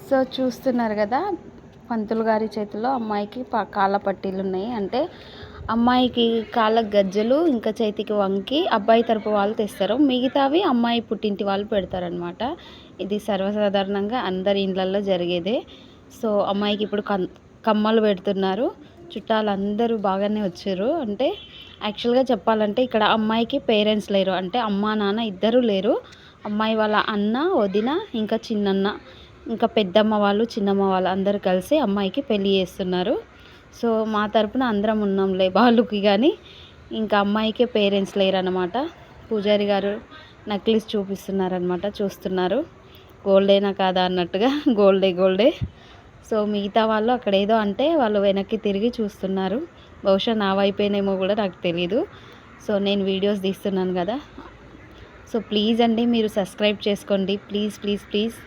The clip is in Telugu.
సో చూస్తున్నారు కదా, పంతులు గారి చేతిలో అమ్మాయికి కాళ్ళ పట్టీలు ఉన్నాయి. అంటే అమ్మాయికి కాళ్ళకు గజ్జలు, ఇంకా చేతికి వంకి అబ్బాయి తరపు వాళ్ళు తెస్తారు. మిగతావి అమ్మాయి పుట్టింటి వాళ్ళు పెడతారనమాట. ఇది సర్వసాధారణంగా అందరి ఇండ్లల్లో జరిగేదే. సో అమ్మాయికి ఇప్పుడు కమ్మలు పెడుతున్నారు. చుట్టాలు అందరూ బాగానే వచ్చారు. అంటే యాక్చువల్గా చెప్పాలంటే ఇక్కడ అమ్మాయికి పేరెంట్స్ లేరు. అంటే అమ్మ నాన్న ఇద్దరు లేరు. అమ్మాయి వాళ్ళ అన్న, వదిన, ఇంకా చిన్నన్న, ఇంకా పెద్దమ్మ వాళ్ళు, చిన్నమ్మ వాళ్ళు అందరూ కలిసి అమ్మాయికి పెళ్ళి చేస్తున్నారు. సో మా తరపున అందరం ఉన్నాంలే వాళ్ళకి. కానీ ఇంకా అమ్మాయికే పేరెంట్స్ లేరన్నమాట. పూజారి గారు నక్లీస్ చూపిస్తున్నారనమాట. చూస్తున్నారు గోల్డేనా కాదా అన్నట్టుగా. గోల్డే. సో మిగతా వాళ్ళు అక్కడ ఏదో అంటే వాళ్ళు వెనక్కి తిరిగి చూస్తున్నారు. బహుశా నా వైపేనేమో కూడా నాకు తెలీదు. సో నేను వీడియోస్ తీస్తున్నాను కదా. సో ప్లీజ్ అండి, మీరు సబ్స్క్రైబ్ చేసుకోండి. ప్లీజ్.